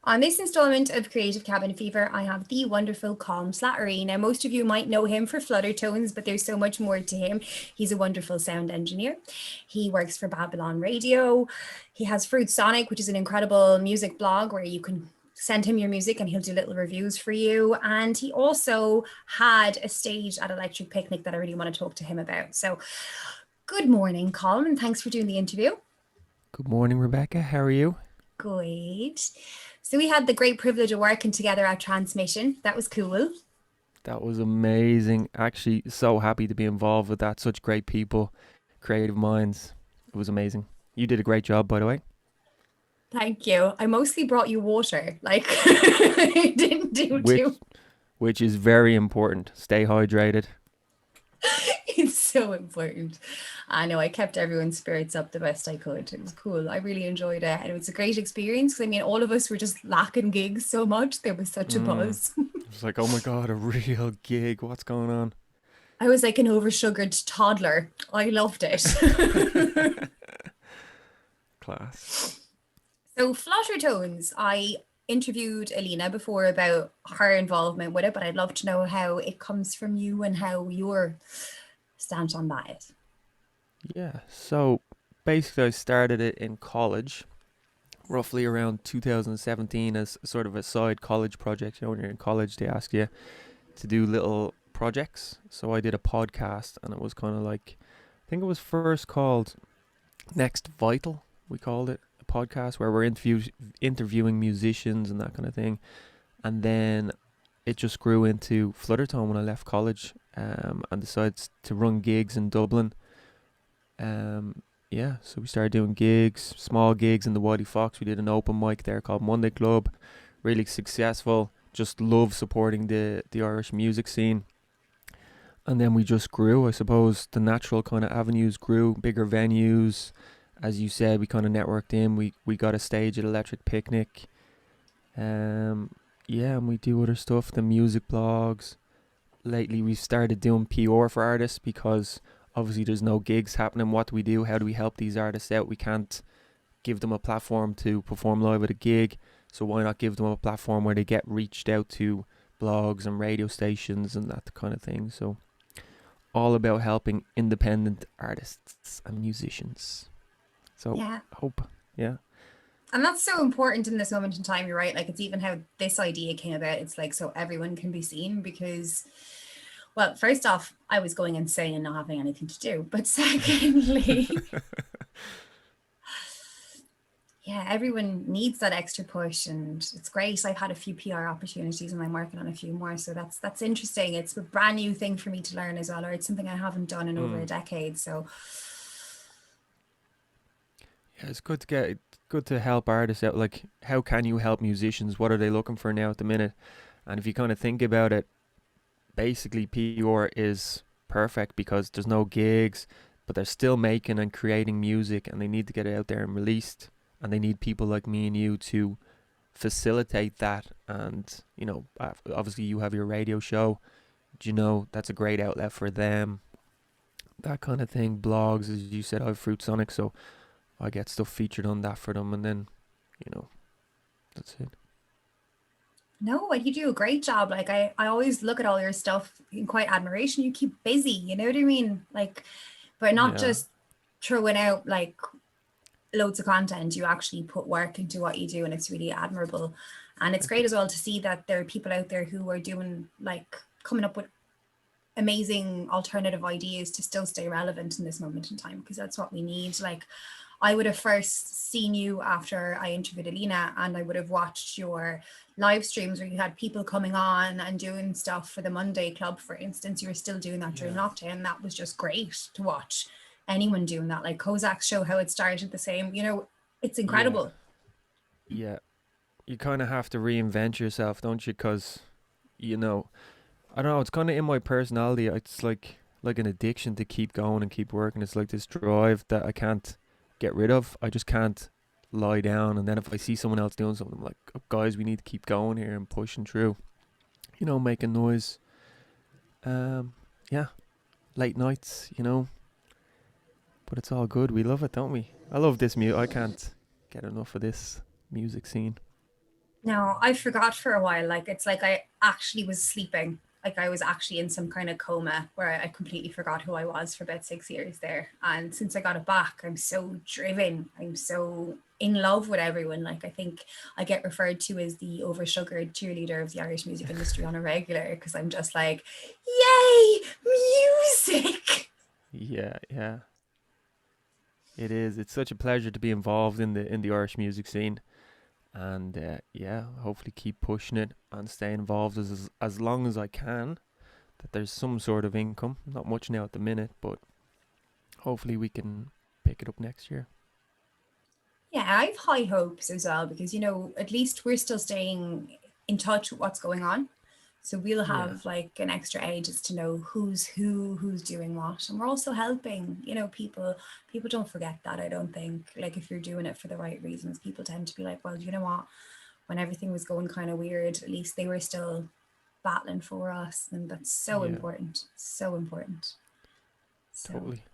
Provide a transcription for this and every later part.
On this installment of Creative Cabin Fever, I have the wonderful Colm Slattery. Now, most of you might know him for flutter tones, but there's so much more to him. He's a wonderful sound engineer. He works for Babylon Radio. He has Fruit Sonic, which is an incredible music blog where you can send him your music and he'll do little reviews for you. And he also had a stage at Electric Picnic that I really want to talk to him about. So, good morning, Colm, and thanks for doing the interview. Good morning, Rebecca. How are you? Good. So we had the great privilege of working together at Transmission. That was cool. That was amazing. Actually, so happy to be involved with that. Such great people, creative minds. It was amazing. You did a great job, by the way. Thank you. I mostly brought you water. Like I didn't do Which, too. which is very important. Stay hydrated. It's so important. I know I kept everyone's spirits up the best I could. It was cool. I really enjoyed it. And it was a great experience. 'Cause I mean, all of us were just lacking gigs so much. There was such a Mm. buzz. It was like, oh my god, a real gig. What's going on? I was like an oversugared toddler. I loved it. Class. So Flutter Tones, I interviewed Alina before about her involvement with it, but I'd love to know how it comes from you and how your stance on that is. Yeah. So basically, I started it in college, roughly around 2017, as sort of a side college project. You know, when you're in college, they ask you to do little projects. So I did a podcast, and it was kind of like, I think it was first called Next Vital. We called it a podcast where we're interviewing musicians and that kind of thing. And then it just grew into Fluttertone when I left college, and decided to run gigs in Dublin. Yeah, so we started doing gigs, small gigs in the Whitey Fox. We did an open mic there called Monday Club, really successful. Just love supporting the Irish music scene. And then we just grew. I suppose the natural kind of avenues grew, bigger venues. As you said, we kind of networked in. We got a stage at Electric Picnic. Um, yeah, and we do other stuff, the music blogs. Lately, we've started doing PR for artists because obviously there's no gigs happening. What do we do? How do we help these artists out? We can't give them a platform to perform live at a gig. So why not give them a platform where they get reached out to blogs and radio stations and that kind of thing. So all about helping independent artists and musicians. So Yeah. hope, yeah, And that's so important in this moment in time. You're right. Like it's even how this idea came about. It's like so everyone can be seen because, well, first off, I was going insane and not having anything to do. But secondly, yeah, everyone needs that extra push and it's great. I've had a few PR opportunities and I'm working on a few more. So that's interesting. It's a brand new thing for me to learn as well, or it's something I haven't done in over a mm. decade. So Yeah, it's good to help artists out. Like, how can you help musicians? What are they looking for now at the minute? And if you kind of think about it, basically PR is perfect because there's no gigs, but they're still making and creating music, and they need to get it out there and released. And they need people like me and you to facilitate that. And obviously you have your radio show. That's a great outlet for them. That kind of thing. Blogs, as you said, I have Fruit Sonic, so I get stuff featured on that for them, and then you know that's it. no, you do a great job. Like I always look at all your stuff in quite admiration. You keep busy, you know what I mean? Like, but not Yeah, just throwing out like loads of content. You actually put work into what you do, and it's really admirable. And it's thank great you. as well to see that there are people out there who are doing like coming up with amazing alternative ideas to still stay relevant in this moment in time because that's what we need. Like I would have first seen you after I interviewed Alina and I would have watched your live streams where you had people coming on and doing stuff for the Monday Club, for instance. You were still doing that during Yeah, lockdown. That was just great to watch anyone doing that. Like Kozak's show, how it started the same, it's yeah, incredible. yeah. You kind of have to reinvent yourself, don't you? Because you know, I don't know. It's kind of in my personality. It's like an addiction to keep going and keep working. It's like this drive that I can't get rid of. I just can't lie down. And then if I see someone else doing something, I'm like, oh, guys, we need to keep going here and pushing through. Making noise. Um, yeah, late nights. But it's all good. We love it, don't we? I love this music. I can't get enough of this music scene. No, I forgot for a while. Like it's like I actually was sleeping. Like I was actually in some kind of coma where I completely forgot who I was for about 6 years there. And since I got it back, I'm so driven. I'm so in love with everyone. Like I think I get referred to as the oversugared cheerleader of the Irish music industry on a regular because I'm just like, yay, music. Yeah, yeah. It is. It's such a pleasure to be involved in the Irish music scene, and yeah, hopefully keep pushing it and stay involved as long as I can. That there's some sort of income. Not much now at the minute, but hopefully we can pick it up next year. Yeah, I have high hopes as well because, at least we're still staying in touch with what's going on. So we'll Yeah, have like an extra age as to know who's who, who's doing what. And we're also helping, people don't forget that, I don't think. Like if you're doing it for the right reasons, people tend to be like, well, you know what? When everything was going kind of weird, at least they were still battling for us. And that's so yeah, important. So important. So totally.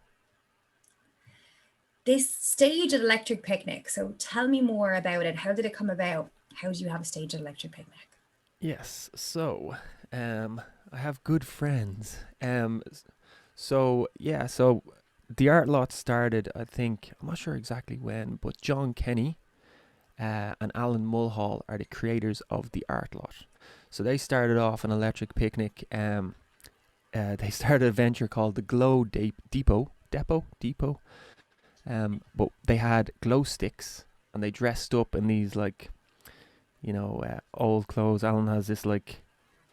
this stage at Electric Picnic. So tell me more about it. How did it come about? How do you have a stage at Electric Picnic? Yes. So, um, I have good friends. So yeah, so the art lot started. I think I'm not sure exactly when, but John Kenny and Alan Mulhall are the creators of the art lot. So they started off an electric picnic. They started a venture called the Depot. But they had glow sticks and they dressed up in these like old clothes. Alan has this like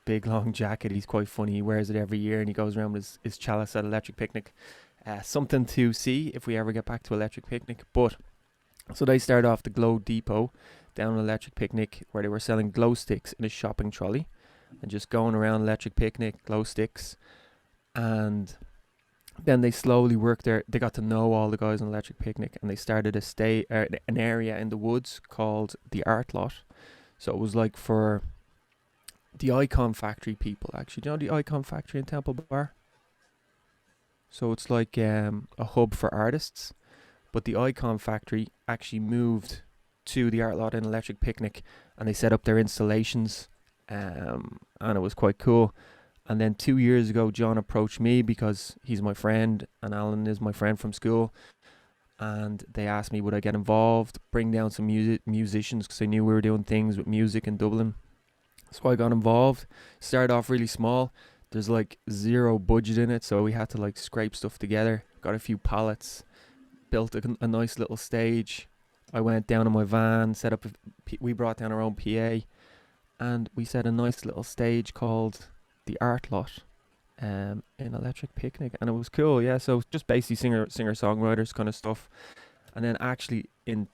big long jacket. He's quite funny. He wears it every year and he goes around with his chalice at Electric Picnic. Something to see if we ever get back to Electric Picnic. But so they started off the Glow Depot down an Electric Picnic where they were selling glow sticks in a shopping trolley and just going around Electric Picnic, glow sticks. And then they slowly worked there. They got to know all the guys on Electric Picnic and they started an area in the woods called the Art Lot. So it was like for the Icon Factory people, actually. Do you know the Icon Factory in Temple Bar? So it's like a hub for artists. But the Icon Factory actually moved to the art lot in Electric Picnic and they set up their installations. And it was quite cool. And then 2 years ago, John approached me because he's my friend and Alan is my friend from school. And they asked me would I get involved, bring down some musicians because they knew we were doing things with music in Dublin. So I got involved. Started off really small. There's like zero budget in it, so we had to like scrape stuff together. Got a few pallets, built a nice little stage. I went down in my van, set up. We brought down our own PA, and we set a nice little stage called the Art Lot, in Electric Picnic, and it was cool. Yeah, so just basically singer songwriters kind of stuff. And then actually in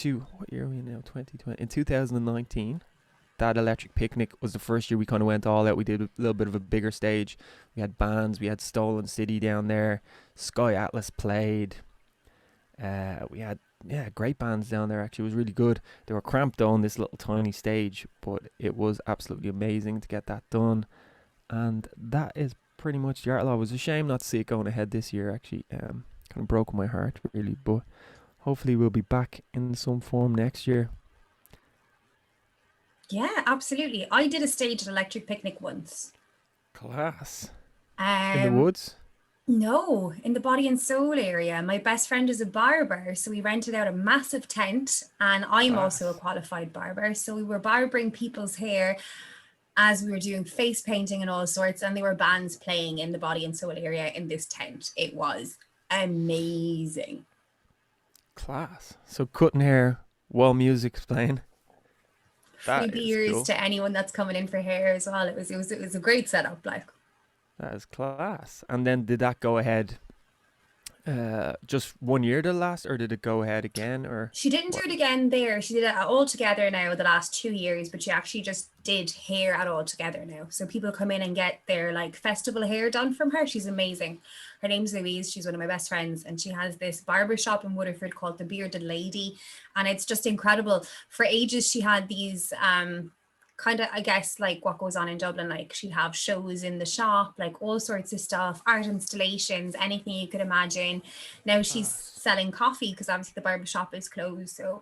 what year are we in now? 2020. In 2019, that Electric Picnic was the first year we kind of went all out. We did a little bit of a bigger stage. We had bands. We had Stolen City down there. Sky Atlas played. We had great bands down there. Actually, it was really good. They were cramped on this little tiny stage, but it was absolutely amazing to get that done. And that is pretty much the art law. It was a shame not to see it going ahead this year. Actually, kind of broke my heart really. But hopefully we'll be back in some form next year. Yeah, absolutely. I did a stage at Electric Picnic once. Class in the Um, woods. no, in the Body and Soul area. My best friend is a barber, so we rented out a massive tent, and I'm also a Class. qualified barber. So we were barbering people's hair as we were doing face painting and all sorts, and there were bands playing in the Body and Soul area in this tent. It was amazing. Class. So cutting hair while music's playing. Free That is beers cool. to anyone that's coming in for hair as well. It was a great setup. Like That is class. And then did that go ahead? Just 1 year to last, or did it go ahead again, or she didn't do what? it again there. She did it all together now the last 2 years, but she actually just did hair at all together now. So people come in and get their like festival hair done from her. She's amazing. Her name's Louise. She's one of my best friends, and she has this barber shop in Waterford called the Bearded Lady, and it's just incredible. For ages, she had these kind of, I guess, like what goes on in Dublin. Like she'd have shows in the shop, like all sorts of stuff, art installations, anything you could imagine. Now she's Class. selling coffee because obviously the barber shop is closed. So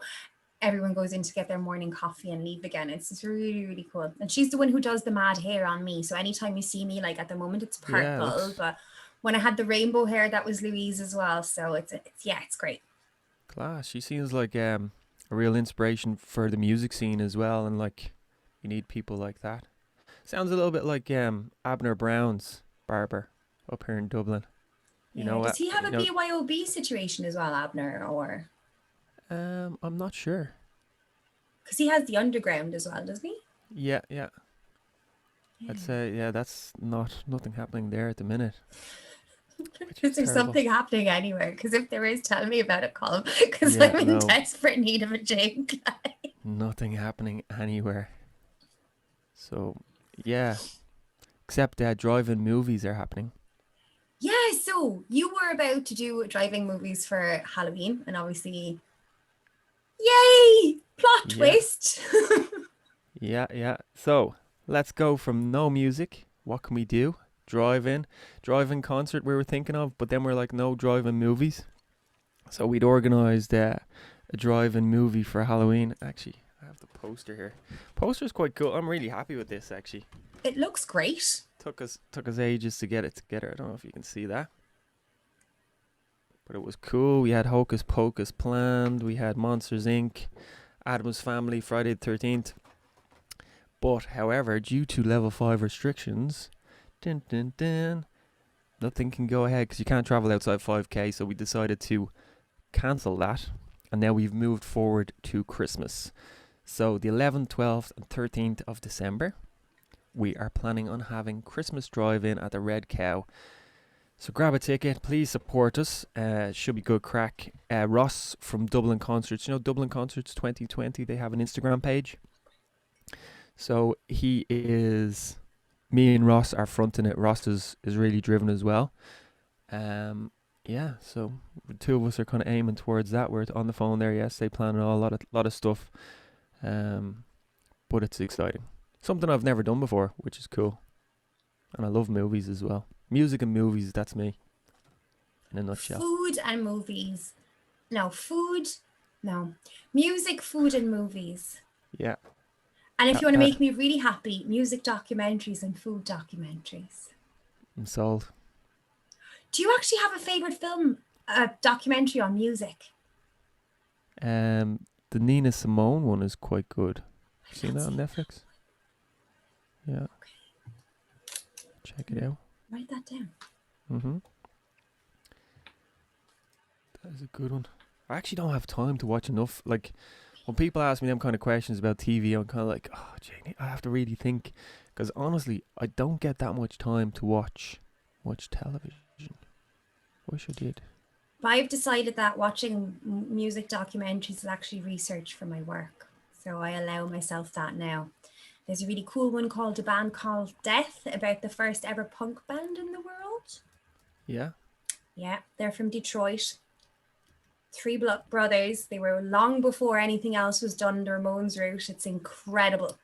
everyone goes in to get their morning coffee and leave again. It's just really, really cool. And she's the one who does the mad hair on me. So anytime you see me, like at the moment it's Yeah, it purple, looks but when I had the rainbow hair, that was Louise as well. So it's yeah, it's great. class. She seems like a real inspiration for the music scene as well, and like you need people like that. Sounds a little bit like Abner Brown's barber up here in Dublin. You Yeah. know Does what? he have You a know, BYOB situation as well, Abner? Or I'm not sure. because he has the underground as well, doesn't he? Yeah, yeah. I'd Yeah. say yeah. That's nothing happening there at the minute, which Is is there terrible. something happening anywhere? Because if there is, tell me about it, Colm. Because Yeah, I'm in no, desperate need of a change. nothing happening anywhere. So yeah, except drive-in movies are happening. Yeah, so you were about to do driving movies for Halloween, and obviously, yay! Plot Yeah, twist. yeah, yeah. So let's go from no music. What can we do? Drive-in concert we were thinking of, but then we're like, no drive-in movies. So we'd organised a drive-in movie for Halloween. Actually, I have the poster here. Poster's quite cool. I'm really happy with this. Actually, It looks great. took us ages to get it together. I don't know if you can see that, but it was cool. We had Hocus Pocus planned. We had Monsters Inc., Adam's Family, Friday the 13th. But however, due to level 5 restrictions, dun, dun, dun, nothing can go ahead because you can't travel outside 5k. So we decided to cancel that, and now we've moved forward to Christmas. So the 11th, 12th, and 13th of December, we are planning on having Christmas drive-in at the Red Cow. So grab a ticket, please support us. Should be good crack. Ross from Dublin Concerts, Dublin Concerts 2020, they have an Instagram page. So he is, me and Ross are fronting it. Ross is really driven as well. Yeah, so the two of us are kind of aiming towards that. We're on the phone there yesterday, planning a lot of stuff. Um, but it's exciting. Something I've never done before, which is cool. And I love movies as well. Music and movies, that's me in a nutshell. Food and movies. No, food. No. Music, food, and movies. Yeah, And if you that want to that make me really happy, music documentaries and food documentaries. I'm sold. Do you actually have a favorite film, a documentary on music? The Nina Simone one is quite good. You I've seen not that on seen Netflix? Yeah, that. check it Okay, out. write that down. Mhm. That is a good one. I actually don't have time to watch enough. Like when people ask me them kind of questions about TV, I'm kind of like, oh, Janie, I have to really think, because honestly, I don't get that much time to watch television. Wish I did. But I've decided that watching music documentaries is actually research for my work. So I allow myself that now. There's a really cool one called A Band Called Death about the first ever punk band in the world. Yeah, Yeah, they're from Detroit. Three brothers. They were long before anything else was done the Ramones route. It's incredible.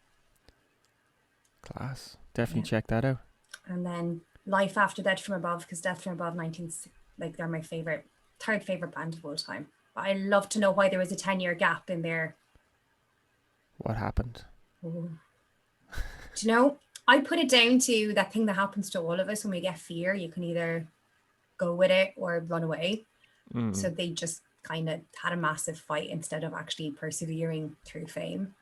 class. Definitely Yeah. check that out. And then Life After Death from Above, because Death from Above 19, like they're my favorite, third favorite band of all time. But I love to know why there was a 10-year gap in there. What happened? Oh. Do you know? I put it down to that thing that happens to all of us when we get fear. You can either go with it or run away. So Mm. they just kind of had a massive fight instead of actually persevering through fame.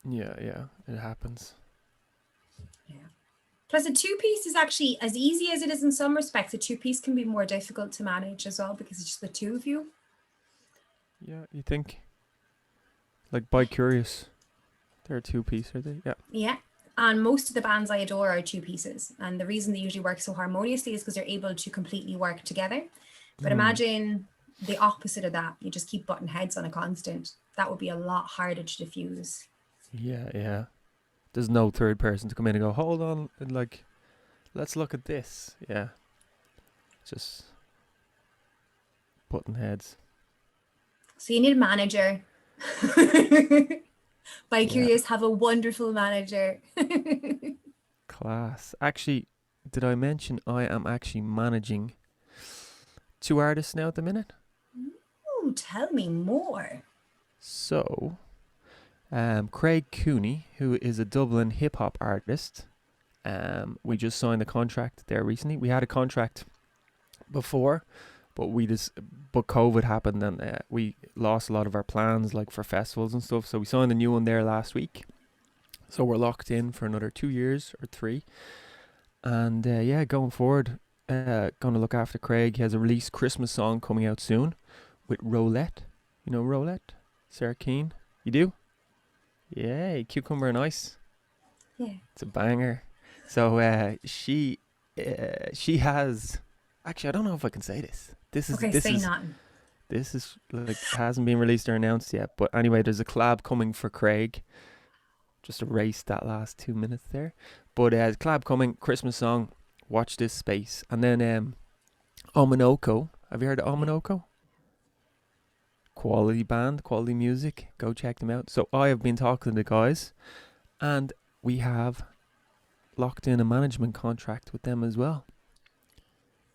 Yeah, yeah, it happens. Yeah. Plus, a two piece is actually as easy as it is in some respects. A two piece can be more difficult to manage as well because it's just the two of you. Yeah, you think like By Curious, they're a two-piece, are they? Yeah. Yeah. And most of the bands I adore are two pieces. And the reason they usually work so harmoniously is because they're able to completely work together. But Mm. imagine the opposite of that. You just keep butting heads on a constant. That would be a lot harder to diffuse. Yeah, yeah. There's no third person to come in and go, hold on, and like, let's look at this. Yeah, just button heads. So you need a manager. By Yeah, Curious, have a wonderful manager. class. Actually, did I mention I am actually managing two artists now at the minute? Ooh, tell me more. So Craig Cooney, who is a Dublin hip hop artist. We just signed a contract there recently. We had a contract before, but but COVID happened and we lost a lot of our plans, like for festivals and stuff. So we signed a new one there last week. So we're locked in for another 2 years or three. And yeah, going forward, going to look after Craig. He has a released Christmas song coming out soon with Rolette. You know Rolette? Sarah Keane? You do? Yeah, Cucumber and Ice. Yeah. It's a banger. So she has. Actually, I don't know if I can say this. Okay, say nothing. This is like hasn't been released or announced yet. But anyway, there's a collab coming for Craig. Just erased that last 2 minutes there. But collab coming, Christmas song. Watch this space, and then Ominoko. Have you heard of Ominoko? Quality band, quality music. Go check them out. So I have been talking to the guys, and we have locked in a management contract with them as well.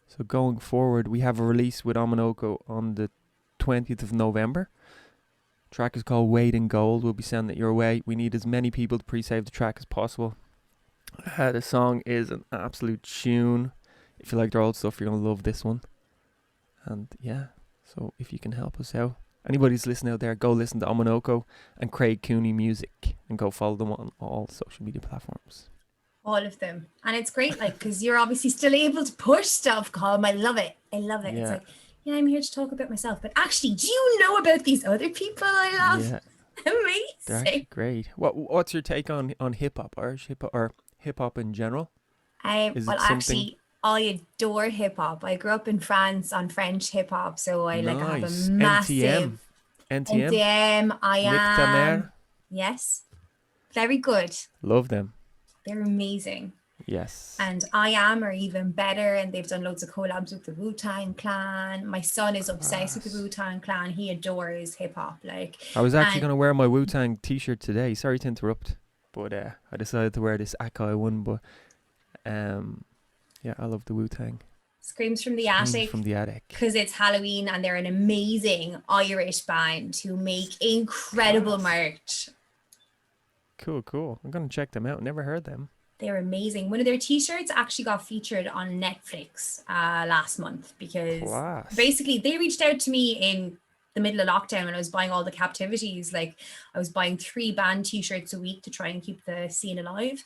So going forward, we have a release with Ominoko on the 20th of November. Track is called Weight in Gold. We'll be sending it your way. We need as many people to pre-save the track as possible. The song is an absolute tune. If you like their old stuff, you're going to love this one. And yeah, so if you can help us out, anybody's listening out there, go listen to Ominoko and Craig Cooney music and go follow them on all social media platforms. All of them. And it's great, like, because you're obviously still able to push stuff, Colm. I love it. I love it. Yeah. It's like, yeah, I'm here to talk about myself. But actually, do you know about these other people I love? Yeah. Amazing. They're actually great. What's your take on hip hop, Irish hip hop, or hip hop in general? Actually, I adore hip hop. I grew up in France on French hip hop, so I nice. I have a massive NTM. I Nick am. Tamer. Yes, very good. Love them. They're amazing. Yes. And I Am are even better, and they've done loads of collabs with the Wu-Tang Clan. My son is obsessed with the Wu-Tang Clan. He adores hip hop. Like, I was actually going to wear my Wu-Tang t-shirt today. Sorry to interrupt, but I decided to wear this Akai one. But yeah, I love the Wu-Tang. Screams from the Attic. From the Attic. Because it's Halloween and they're an amazing Irish band who make incredible merch. Cool. I'm going to check them out. Never heard them. They're amazing. One of their t-shirts actually got featured on Netflix last month because basically they reached out to me in the middle of lockdown when I was buying all the captivities. Like I was buying 3 band t-shirts a week to try and keep the scene alive.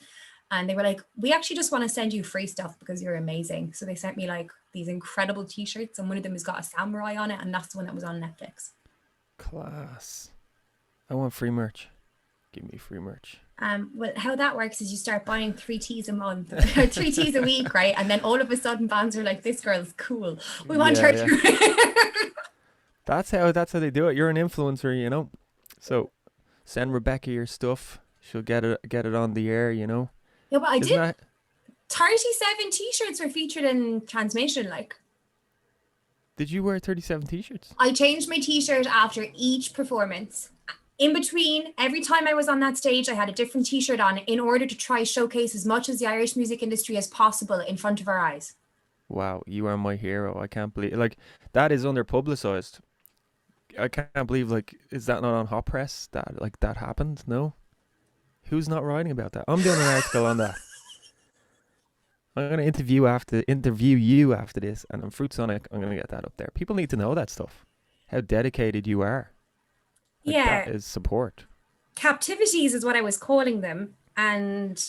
And they were like, we actually just want to send you free stuff because you're amazing. So they sent me like these incredible t-shirts, and one of them has got a samurai on it, and that's the one that was on Netflix. Class. I want free merch. Give me free merch. Well, how that works is you start buying 3 teas a month, 3 teas a week, right? And then all of a sudden bands are like, this girl's cool. We want her to. That's how they do it. You're an influencer, you know. So send Rebecca your stuff. She'll get it on the air, you know. Yeah, but I did. 37 t-shirts were featured in Transmission, like. Did you wear 37 t-shirts? I changed my t-shirt after each performance. In between, every time I was on that stage, I had a different t-shirt on in order to try showcase as much as the Irish music industry as possible in front of our eyes. Wow, you are my hero. I can't believe, like, that is under-publicized. I can't believe, like, is that not on Hot Press that, like, that happened? No? Who's not writing about that? I'm doing an article on that. I'm going to interview you after this, and on Fruit Sonic, I'm going to get that up there. People need to know that stuff. How dedicated you are. Like, yeah. That is support. Captivities is what I was calling them, and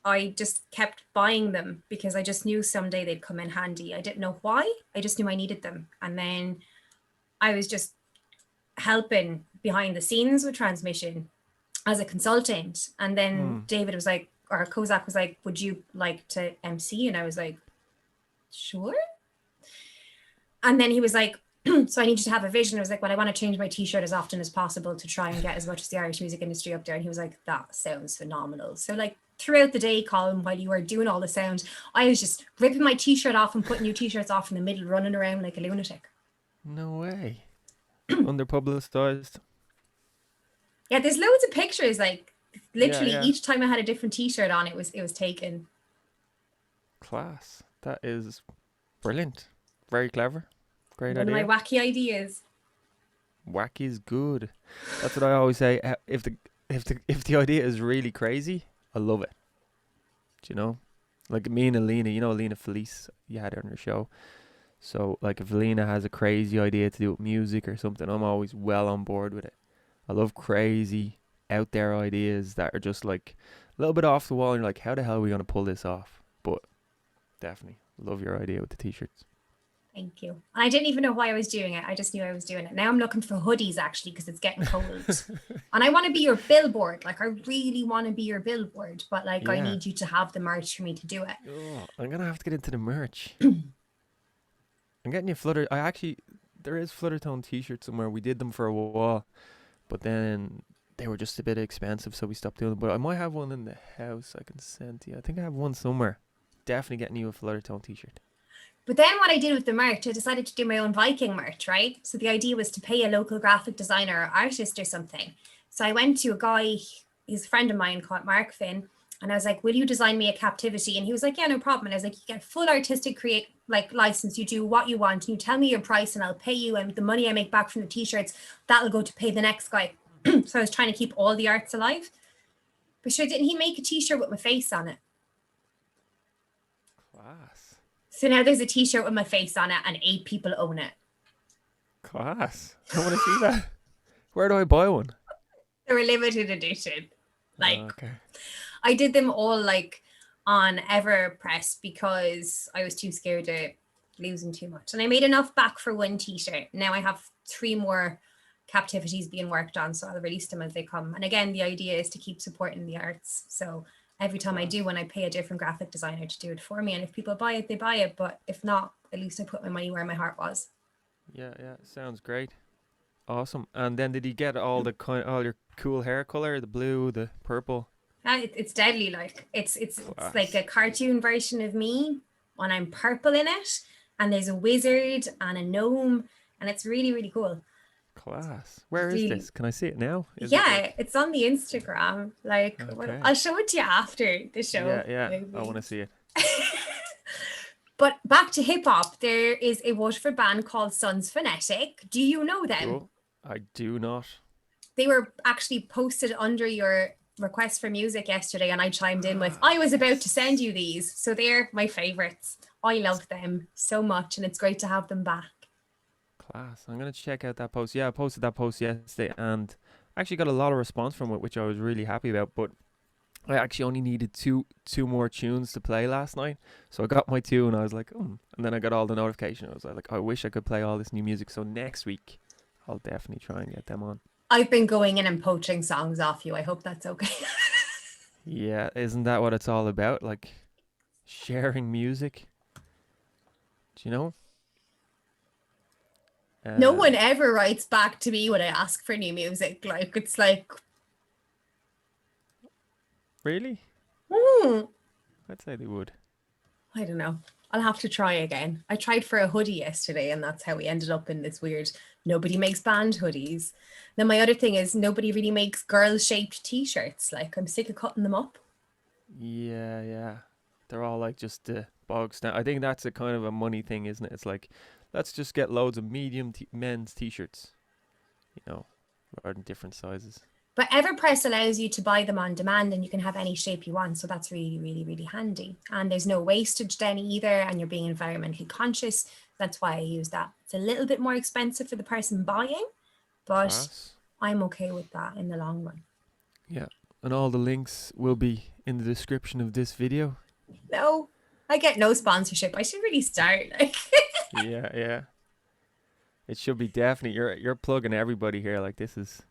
I just kept buying them because I just knew someday they'd come in handy. I didn't know why. I just knew I needed them. And then I was just helping behind the scenes with Transmission as a consultant. And then David was like, or Kozak was like, would you like to MC? And I was like, sure. And then he was like, so I need you to have a vision. I was like, well, I want to change my t-shirt as often as possible to try and get as much as the Irish music industry up there. And he was like, that sounds phenomenal. So like throughout the day, Colm, while you were doing all the sound, I was just ripping my t-shirt off and putting new t-shirts off in the middle, running around like a lunatic. No way. Under-publicized. Yeah, there's loads of pictures. Like literally each time I had a different t-shirt on, it was taken. Class. That is brilliant. Very clever. Great idea. One of my wacky ideas. Wacky is good. That's what I always say. If if the idea is really crazy, I love it. Do you know? Like me and Alina, you know Alina Felice, you had her on your show. So like if Alina has a crazy idea to do with music or something, I'm always well on board with it. I love crazy, out there ideas that are just like a little bit off the wall. And you're like, how the hell are we gonna pull this off? But definitely love your idea with the t-shirts. Thank you. I didn't even know why I was doing it. I just knew I was doing it. Now I'm looking for hoodies actually because it's getting cold. And I want to be your billboard. Like I really want to be your billboard, but like I Yeah. need you to have the merch for me to do it. Oh, I'm gonna have to get into the merch. I'm getting you Flutter. I actually there is Fluttertone t-shirts somewhere. We did them for a while, but then they were just a bit expensive, so we stopped doing them. But I might have one in the house I can send to you. I think I have one somewhere. Definitely getting you a Fluttertone t-shirt. But then what I did with the merch, I decided to do my own Viking merch, right? So the idea was to pay a local graphic designer or artist or something. So I went to a guy, he's a friend of mine called Mark Finn, and I was like, will you design me a captivity? And he was like, yeah, no problem. And I was like, you get full artistic create like license, you do what you want, and you tell me your price and I'll pay you, and the money I make back from the t-shirts, that'll go to pay the next guy. So I was trying to keep all the arts alive. But sure, didn't he make a t-shirt with my face on it? Class. So now there's a t-shirt with my face on it and 8 people own it. Class. I want to see that. Where do I buy one? They're a limited edition. Like Okay. I did them all like on Everpress because I was too scared of losing too much. And I made enough back for one t-shirt. Now I have 3 more captivities being worked on, so I'll release them as they come. And again, the idea is to keep supporting the arts. So every time I do Class. one, I pay a different graphic designer to do it for me. And if people buy it, they buy it. But if not, at least I put my money where my heart was. Yeah, yeah. Sounds great. Awesome. And then did you get all the all your cool hair color, the blue, the purple? It's deadly. Like it's like Class. a cartoon version of me when I'm purple in it, and there's a wizard and a gnome, and it's really really cool. Class. Where is Really, this? Can I see it now? Is it yeah, like it's on the Instagram. Like, okay? I'll show it to you after the show, Yeah, yeah. I want maybe. to see it. But back to hip hop, there is a Waterford band called Sons Phonetic. Do you know them? Cool. I do not. They were actually posted under your request for music yesterday, and I chimed in with, Ah, I was about to send yes. you these. So they're my favorites. I love them so much, and it's great to have them back. Class. I'm gonna check out that post. Yeah, I posted that post yesterday and actually got a lot of response from it, which I was really happy about. But I actually only needed two more tunes to play last night, so I got my two, and I was like, and then I got all the notification. I was like, I wish I could play all this new music. So next week, I'll definitely try and get them on. I've been going in and poaching songs off you. I hope that's okay. Yeah, isn't that what it's all about? Like sharing music. Do you know? No one Um, ever writes back to me when I ask for new music. Like, it's like, really? hmm, I'd say they would. I don't know. I'll have to try again. I tried for a hoodie yesterday, and that's how we ended up in this weird nobody makes band hoodies. Then my other thing is nobody really makes girl shaped t-shirts. Like I'm sick of cutting them up. Yeah, yeah. They're all like just the bog stand. I think that's a kind of a money thing, isn't it? It's like, let's just get loads of medium men's t-shirts, you know, rather than different sizes. But Everpress allows you to buy them on demand and you can have any shape you want. So that's really, really, really handy. And there's no wastage then either. And you're being environmentally conscious. That's why I use that. It's a little bit more expensive for the person buying, but Class. I'm okay with that in the long run. Yeah. And all the links will be in the description of this video. No, I get no sponsorship. I should really start. Like, Yeah, yeah. It should be definitely you're plugging everybody here. Like this is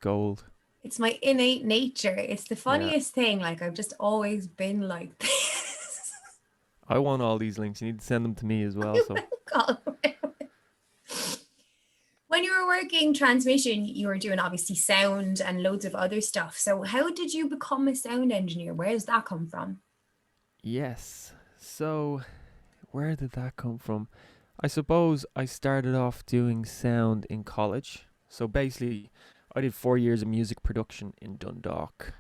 gold. it's my innate nature. It's the Yeah. funniest thing. Like I've just always been like this. I want all these links. You need to send them to me as well. So God. When you were working transmission, you were doing obviously sound and loads of other stuff. So how did you become a sound engineer? Where does that come from? yes. So where did that come from? I suppose I started off doing sound in college. So basically, I did 4 years of music production in Dundalk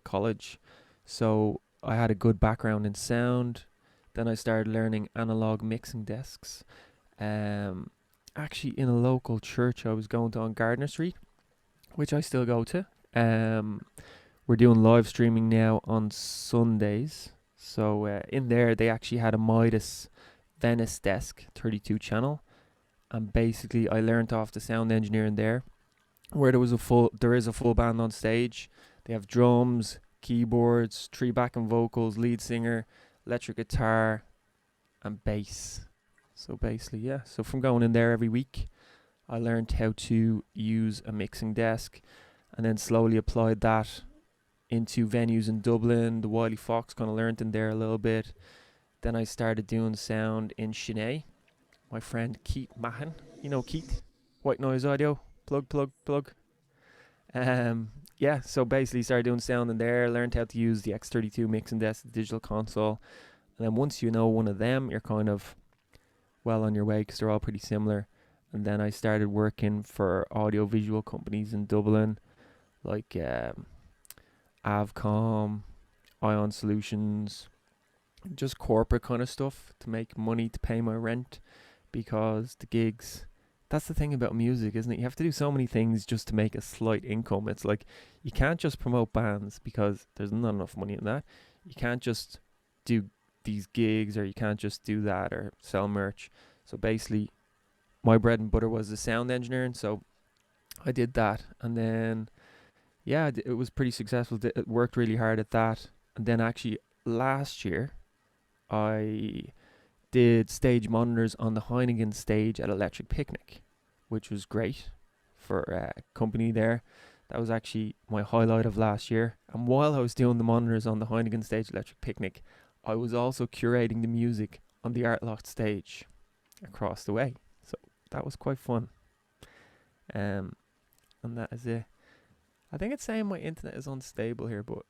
College. So I had a good background in sound. Then I started learning analog mixing desks. Um, Actually, in a local church I was going to on Gardner Street, which I still go to. Um, we're doing live streaming now on Sundays. So in there, they actually had a Midas Venice desk 32 channel, and basically I learned off the sound engineer in there, where there is a full band on stage. They have drums, keyboards, three backing vocals, lead singer, electric guitar, and bass. So basically, yeah. So from going in there every week, I learned how to use a mixing desk, and then slowly applied that into venues in Dublin. The Wiley Fox kind of learned in there a little bit. Then I started doing sound in Chennai. My friend Keith Mahan, you know Keith, White Noise Audio, plug, plug, plug. Yeah, so basically started doing sound in there, learned how to use the X32 mixing desk, the digital console. And then once you know one of them, you're kind of well on your way because they're all pretty similar. And then I started working for audio visual companies in Dublin, like Avcom, Ion Solutions, just corporate kind of stuff to make money to pay my rent, because the gigs, that's the thing about music, isn't it? You have to do so many things just to make a slight income. It's like you can't just promote bands because there's not enough money in that. You can't just do these gigs, or you can't just do that or sell merch. So basically my bread and butter was the sound engineering, so I did that. And then yeah, it was pretty successful. It worked really hard at that. And then actually last year I did stage monitors on the Heineken stage at Electric Picnic, which was great for a company there. That was actually my highlight of last year. And while I was doing the monitors on the Heineken stage at Electric Picnic, I was also curating the music on the Art Loft stage across the way. So that was quite fun. Um, and that is it. I think it's saying my internet is unstable here, but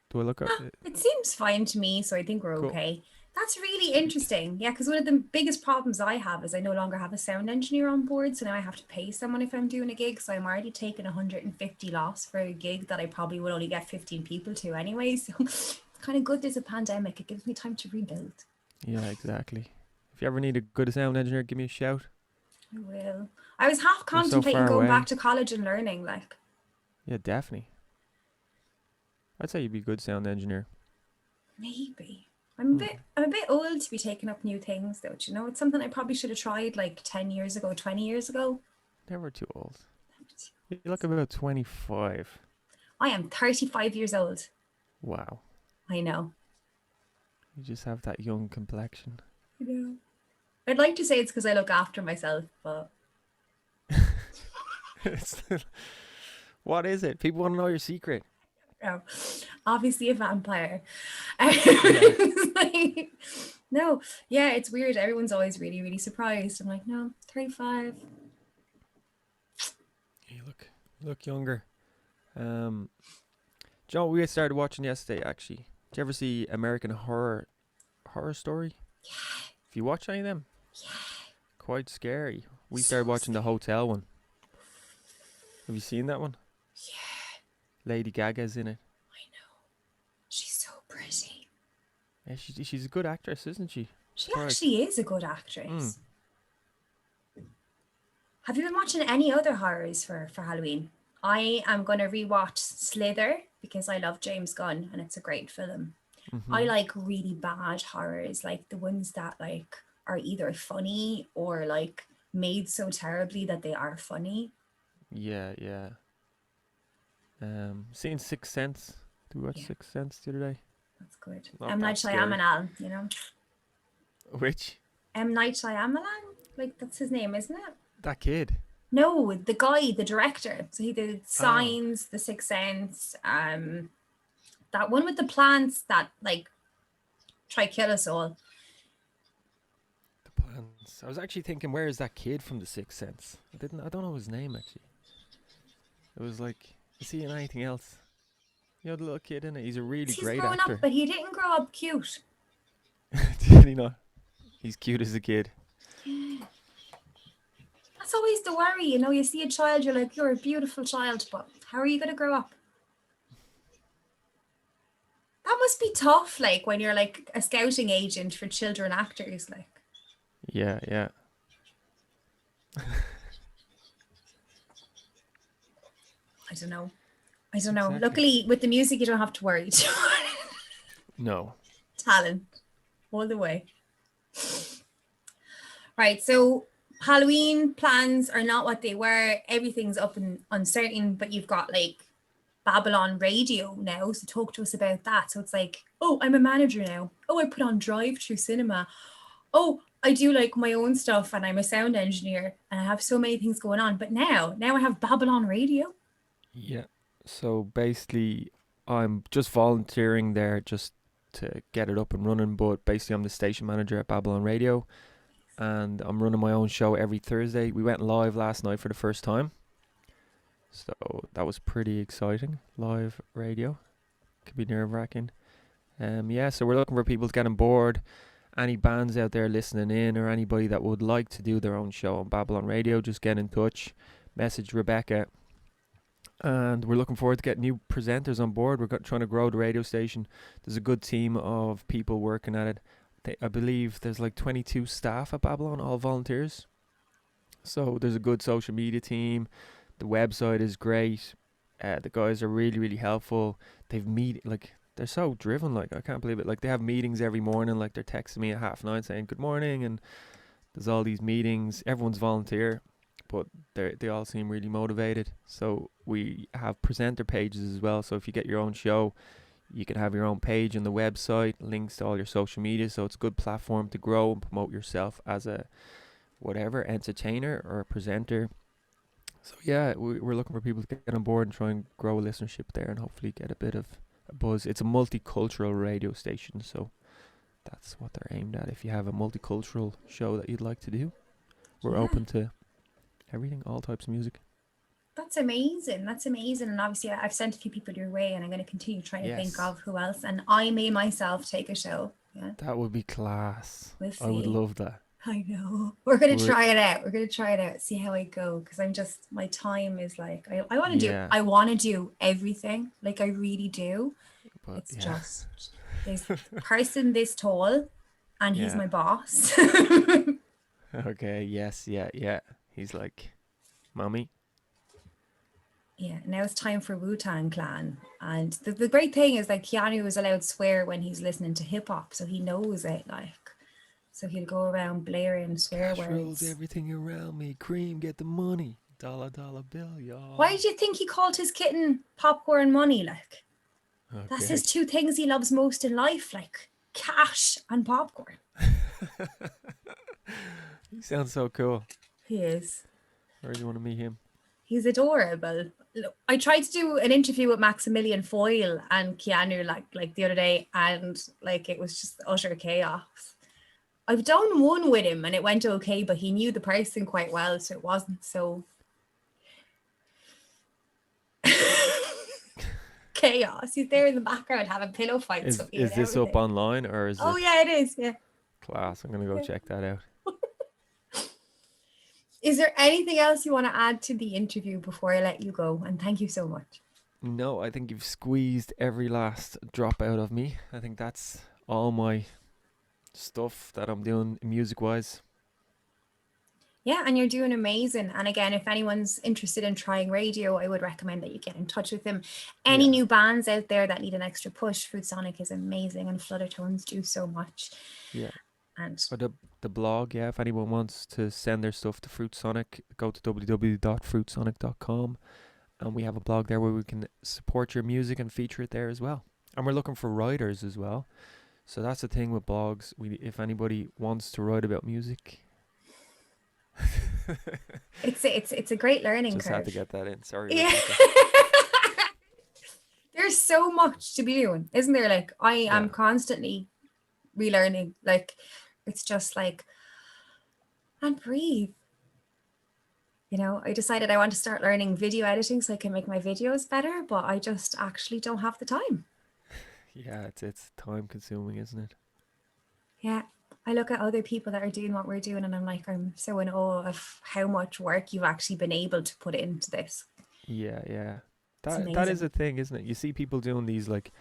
do I look at it? It seems fine to me, so I think we're Cool. okay. That's really interesting. Yeah, because one of the biggest problems I have is I no longer have a sound engineer on board. So now I have to pay someone if I'm doing a gig. So I'm already taking 150 loss for a gig that I probably would only get 15 people to anyway. So it's kind of good there's a pandemic. It gives me time to rebuild. Yeah, exactly. If you ever need a good sound engineer, give me a shout. I will. I was half You're so contemplating far going back away. to college and learning, like, Yeah, definitely. I'd say you'd be a good sound engineer. maybe. Hmm. I'm a bit old to be taking up new things though. Do you know, it's something I probably should have tried like 10 years ago, 20 years ago. Never too old. You look about 25. I am 35 years old. Wow. I know. You just have that young complexion. I know. I'd like to say it's because I look after myself, but It's- what is it? People want to know your secret. no. Obviously a vampire. Yeah. Like, no, yeah, it's weird. Everyone's always really, really surprised. I'm like, no, 35. You look younger. Um, Joe, we started watching yesterday. Actually, did you ever see American Horror Story? If you watch any of them, quite scary. We So started watching the scary. hotel one. Have you seen that one? Yeah, Lady Gaga's in it. I know. She's so pretty. Yeah, she's a good actress, isn't she? She Surprised. actually is a good Mm. actress. Have you been watching any other horrors for Halloween? I am going to rewatch Slither because I love James Gunn and it's a great film. I Mhm. like really bad horrors, like the ones that like are either funny or like made so terribly that they are funny. Yeah, yeah. Seen Sixth Sense. Did we watch Yeah, Sixth Sense the other day? that's good. Not M Night that scary. Shyamalan, you know. Which? M Night Shyamalan, like that's his name, isn't it? That kid. No, the guy, the director. So he did Oh, Signs, The Sixth Sense, that one with the plants that like try kill us all. the plans. I was actually thinking, where is that kid from the Sixth Sense? I don't know his name actually. It was like, is he in anything else? You know the little kid in it. He's a really He's great grown up, actor. but he didn't grow up cute. Did he not? He's cute as a kid. That's always the worry, you know. You see a child, you're like, you're a beautiful child, but how are you going to grow up? That must be tough, like when you're like a scouting agent for children actors. Like, Yeah, yeah. I don't know. I don't know. Exactly. Luckily, with the music, you don't have to worry. No. Talent all the way. Right. So Halloween plans are not what they were. Everything's up and uncertain, but you've got like Babylon Radio now. So talk to us about that. So it's like, oh, I'm a manager now. Oh, I put on drive through cinema. Oh, I do like my own stuff and I'm a sound engineer and I have so many things going on. But now I have Babylon Radio. Yeah. So basically, I'm just volunteering there just to get it up and running. But basically, I'm the station manager at Babylon Radio, and I'm running my own show every Thursday. We went live last night for the first time, so that was pretty exciting. Live radio could be nerve wracking. Yeah. So we're looking for people to get on board. Any bands out there listening in, or anybody that would like to do their own show on Babylon Radio, just get in touch. Message Rebecca, and we're looking forward to getting new presenters on board. We're trying to grow the radio station. There's a good team of people working at it. I believe there's like 22 staff at Babylon, all volunteers. So there's a good social media team. The website is great. The guys are really, really helpful. They're so driven. Like, I can't believe it. Like, they have meetings every morning. Like, they're texting me at 9:30 saying good morning, and there's all these meetings. Everyone's volunteer, but they all seem really motivated. So we have presenter pages as well. So if you get your own show, you can have your own page on the website, links to all your social media. So it's a good platform to grow and promote yourself as a whatever entertainer or a presenter. So yeah, we're looking for people to get on board and try and grow a listenership there, and hopefully get a bit of a buzz. It's a multicultural radio station, so that's what they're aimed at. If you have a multicultural show that you'd like to do, we're Yeah. open to everything, all types of music. That's amazing. That's amazing. And obviously, I've sent a few people your way, and I'm going to continue trying to think Yes, of who else. And I may myself take a show. Yeah, that would be class. we'll I would see. love that. I know. We're going to We're try it out. We're going to try it out, see how I go. Because my time is like, Yeah, I want to do everything. Like, I really do. but It's yeah, just, there's a person this tall, and he's yeah. my boss. Okay, yes, yeah, yeah. He's like, mommy. Yeah, now it's time for Wu-Tang Clan. And the great thing is like Keanu is allowed to swear when he's listening to hip hop, so he knows it like. So he'll go around blaring swear Cash rules words. everything around me. Cream, get the money. Dollar, dollar bill, Why y'all. do you think he called his kitten popcorn money? Like, that's his Okay. two things he loves most in life, like cash and popcorn. He sounds so cool. He is. Where do you want to meet him? He's adorable. I tried to do an interview with Maximilian Foyle and Keanu like the other day, and like it was just utter chaos. I've done one with him and it went okay, but he knew the person quite well, so it wasn't so chaos. He's there in the background having pillow fights with me Is and this up everything. online, or is Oh it yeah, it is. Yeah. class? I'm gonna go check that out. Is there anything else you want to add to the interview before I let you go? And thank you so much. No, I think you've squeezed every last drop out of me. I think that's all my stuff that I'm doing music wise. Yeah, and you're doing amazing. And again, if anyone's interested in trying radio, I would recommend that you get in touch with them. Any Yeah. new bands out there that need an extra push, Fruit Sonic is amazing and Fluttertones do so much. Yeah. And Or the blog, yeah, if anyone wants to send their stuff to Fruit Sonic, go to www.fruitsonic.com, and we have a blog there where we can support your music and feature it there as well. And we're looking for writers as well. So that's the thing with blogs. If anybody wants to write about music, it's a great learning just had to curve. get that in. Sorry, Yeah. Rebecca. There's so much to be doing, isn't there? Like I am Yeah. constantly relearning. Like it's just like and breathe. You know, I decided I want to start learning video editing so I can make my videos better, but I just actually don't have the time. Yeah, it's time consuming, isn't it? Yeah. I look at other people that are doing what we're doing and I'm like, I'm so in awe of how much work you've actually been able to put into this. Yeah, yeah. It's That is a amazing. thing, isn't it? You see people doing these like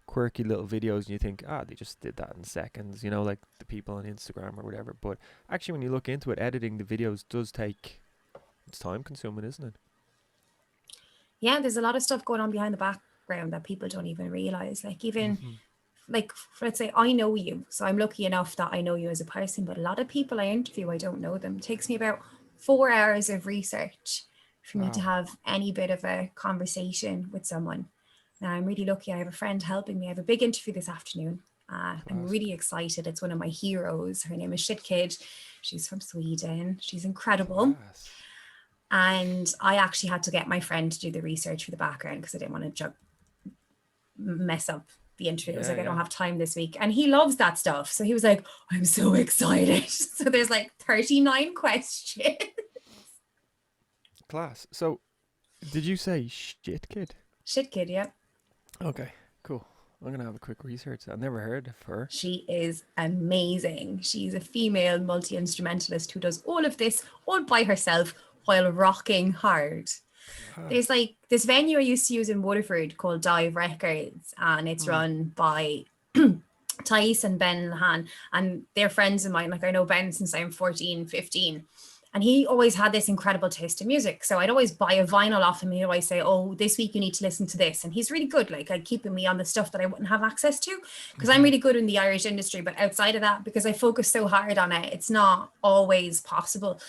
quirky little videos and you think, they just did that in seconds, like the people on Instagram or whatever. But actually when you look into it, editing the videos does take it's time consuming, isn't it? Yeah, there's a lot of stuff going on behind the background that people don't even realize. Like even Hmm. like let's say I know you, so I'm lucky enough that I know you as a person, but a lot of people I interview, I don't know them. It takes me about 4 hours of research for me to Wow. have any bit of a conversation with someone. Now I'm really lucky. I have a friend helping me. I have a big interview this afternoon. I'm Class. really excited. It's one of my heroes. Her name is Shit Kid. She's from Sweden. She's incredible. Class. And I actually had to get my friend to do the research for the background because I didn't want to mess up the interview. It was Yeah, like, I don't yeah. have time this week. And he loves that stuff. So he was like, I'm so excited. So there's like 39 questions. Class. So, did you say shit kid? Shit Kid, yeah. Okay, cool. I'm gonna have a quick research. I've never heard of her. She is amazing. She's a female multi instrumentalist who does all of this all by herself while rocking hard. There's Class. like this venue I used to use in Waterford called Dive Records, and it's Hmm. run by Thais and Ben Lahan, and they're friends of mine. Like I know Ben since I'm 14, 15. And he always had this incredible taste in music. So I'd always buy a vinyl off him. He'd always say, oh, this week you need to listen to this. And he's really good, like keeping me on the stuff that I wouldn't have access to. Because I'm Hmm. really good in the Irish industry. But outside of that, because I focus so hard on it, it's not always possible. And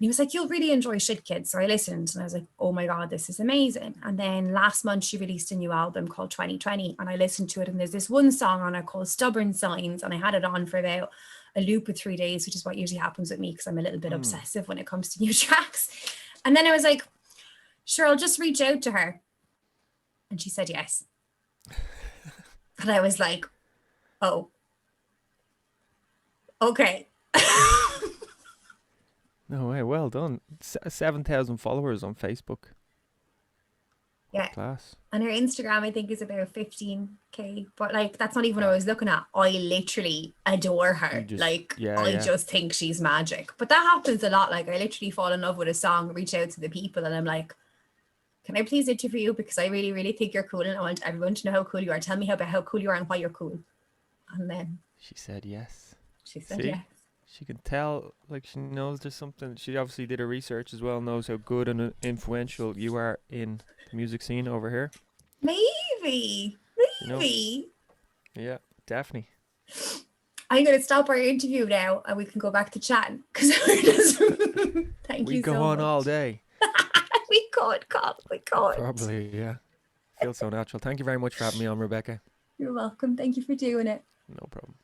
he was like, you'll really enjoy Shit Kids. So I listened and I was like, oh my God, this is amazing. And then last month she released a new album called 2020. And I listened to it. And there's this one song on it called Stubborn Signs. And I had it on for about a loop of 3 days, which is what usually happens with me because I'm a little bit Hmm. obsessive when it comes to new tracks. And then I was like, sure, I'll just reach out to her. And she said yes. And I was like, oh, okay. No way. Well done. 7,000 followers on Facebook. Yeah. Class. And her Instagram, I think, is about 15K. But like, that's not even what I Wow. was looking at. I literally adore You her. just, Like, yeah, I yeah. just think she's magic. But that happens a lot. Like, I literally fall in love with a song, reach out to the people, and I'm like, can I please interview you? Because I really, really think you're cool. And I want everyone to know how cool you are. Tell me about how cool you are and why you're cool. And then She said yes. she said See? yes. She can tell, like, she knows there's something. She obviously did her research as well, knows how good and influential you are in the music scene over here. Maybe. You know? Maybe. Yeah, definitely. I'm going to stop our interview now and we can go back to chatting. Because thank We you go so on all much. day. We could, God, we could. Probably, yeah. Feels so natural. Thank you very much for having me on, Rebecca. You're welcome. Thank you for doing it. No problem.